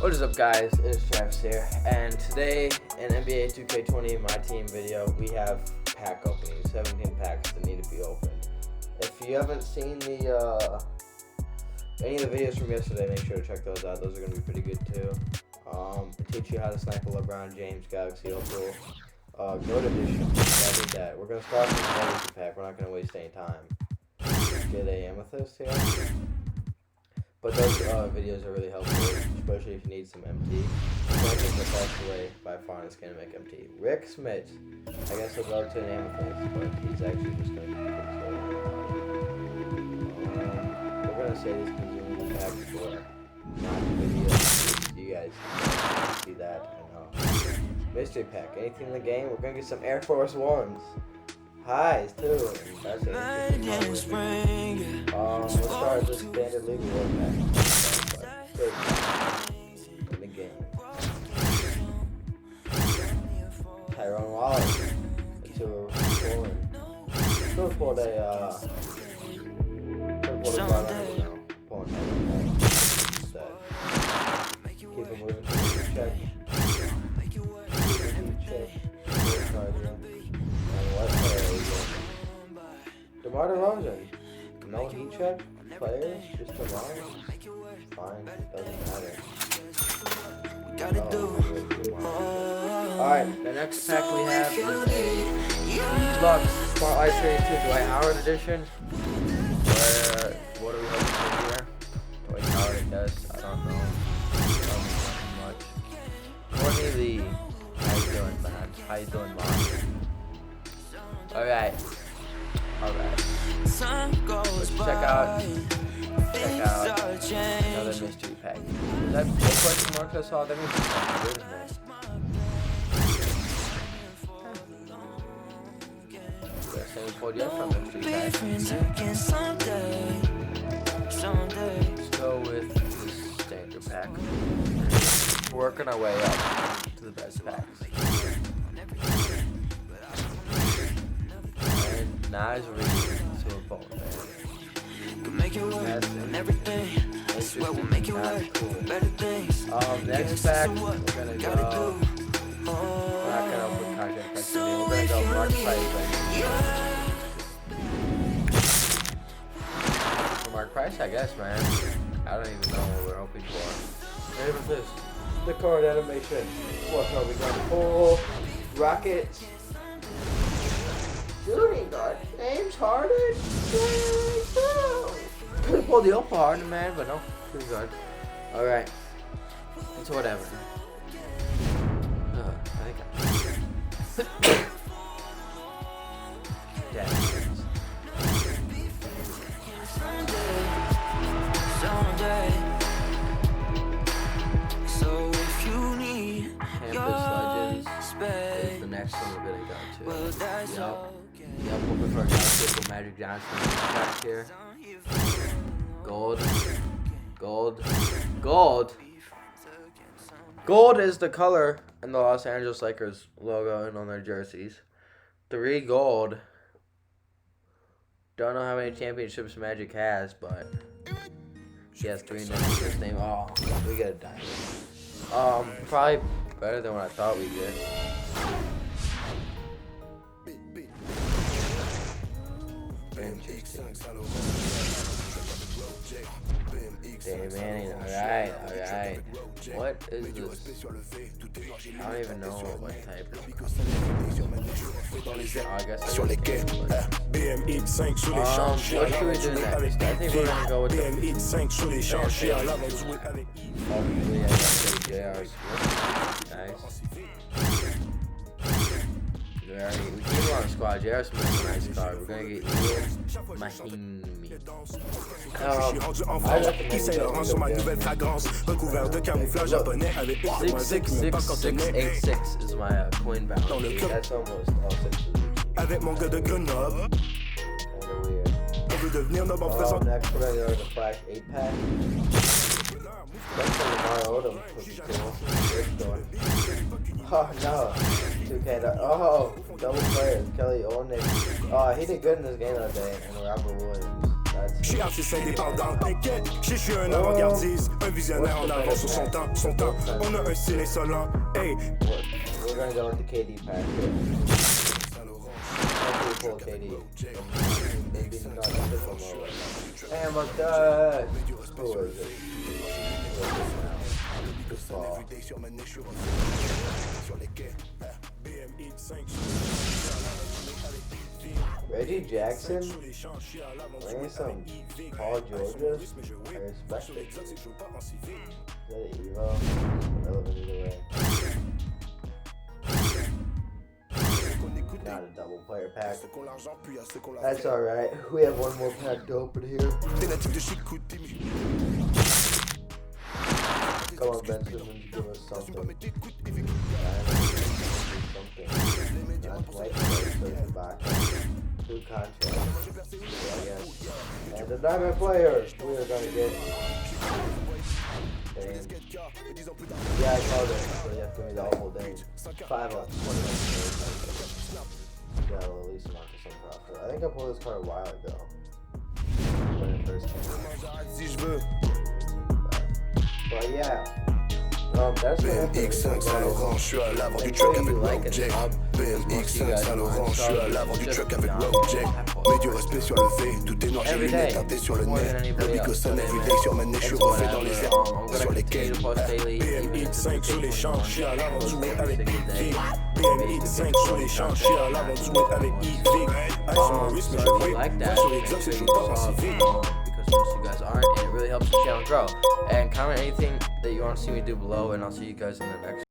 What is up, guys? It's Travis here, and today in NBA 2K20 Myteam video, we have pack openings, 17 packs that need to be opened. If you haven't seen the any of the videos from yesterday, make sure to check those out. Those are going to be pretty good too. I teach you how to snipe a LeBron James Galaxy Opal Goat Edition. I did that. We're going to start with the Legacy pack. We're not going to waste any time. Get a amethyst here. But those videos are really helpful, especially if you need some MT. I think the best way by far is going to make MT. Rick Smith, I guess he'll go to an amethyst, but he's actually just going to be we're going to say this consumable pack for not the video. You guys can see that. Mystery pack. Anything in the game, we're going to get some Air Force Ones. Highs too. That's it. Let's start with the standard legal world pack. In the game. Tyrone Wallace. Into a Poland. Still pulled a keep him moving to the check. DeMar DeRozan, no heat check, players, just DeMar, fine, doesn't matter. Alright, the next pack we have is a Lux Spotlight Series 2 Dwight Howard edition. What are we hoping for here? Dwight Howard, I guess, I don't know. Much. Courtney Lee, how you doing, man? How you doing, man? Alright. Let's check out another mystery pack. Is that big question mark I saw? That means it's good, isn't it? Same pulled yet from mystery pack. Let's go with this standard pack. Working our way up to the best packs. Now it's really to a bone, man. Make it work and everything. I swear we'll make it work. Better things. Next pack, we're gonna go. We're not gonna open content festival. We're gonna go Mark Price. For Mark Price, I guess, man. I don't even know what we're hoping for. Ready for this? The card animation. What are we gonna pull? Rockets. Shooting guard, James Harden. Could have pulled the opal Harden, man, but no, shooting guard. All right, it's whatever. I think So if you need Campus Legends is the next one we're gonna go to. Yep, hoping for a Galaxy Magic Johnson back here. Gold is the color in the Los Angeles Lakers logo and on their jerseys. 3 gold. Don't know how many championships Magic has, but she has 3 next to his name. Oh, we got a diamond. Probably better than what I thought we did. Damn, Manning, alright. What is this? I don't even know what type of I guess what should we do next? I think we're gonna go with the hopefully I got JR Smith. Nice. We keep him on the squad. JR Smith's a nice card. We're gonna get Mahimi. I recommend it. 66686 is my coin balance. That's almost all 6. Avec mon gars de Grenoble. Next we're gonna go to the Flash 8-pack. That's from Lamar Odom. Oh no. 2K. Oh, double players. Kelly Olynyk. Oh, he did good in this game the other day. And Robert Williams. J'suis assez indépendant, t'inquiète. J'suis un avant-gardiste. Un Un visionnaire en avant sur son temps, son temps. On a un style insolent, hey. We're gonna go with the KD pack here. Pull KD. Maybe not a triple mode. And what the? Who is it? Reggie Jackson, wearing some Paul Georgia. I respect it. Is that an Evo? Relevant either way. Not a double player pack. That's alright. We have one more pack to open here. Come on, Ben Simmons, give us something. Not white, back. Two contracts, I guess. And the diamond player, we are gonna get. Dang. Yeah, I called it, so you have to give me the awful dang. 5 up, 20 up. Got at least mark for some profit. I think I pulled this card a while ago. When it first came out. But yeah. That's BMX 5 Saint-Laurent, je suis à l'avant du truck avec Roadjack. BMX 5 Saint-Laurent, je suis à l'avant du truck avec Roadjack. Mets du respect sur le V, tout est noir, j'ai lunettes teintées sur le nez. Le Bigos on everyday sur ma nez, je suis refait dans les airs, sur les quais. BMX 5 sur les champs, je suis à l'avant du mec avec Vic. BMX 5 sur les champs, je suis à l'avant du mec avec Vic. Ice sur mon wrist, mais je whip. Sur les gloves, c'est pas en civique. Most of you guys aren't, and it really helps the channel grow. And comment anything that you want to see me do below, and I'll see you guys in the next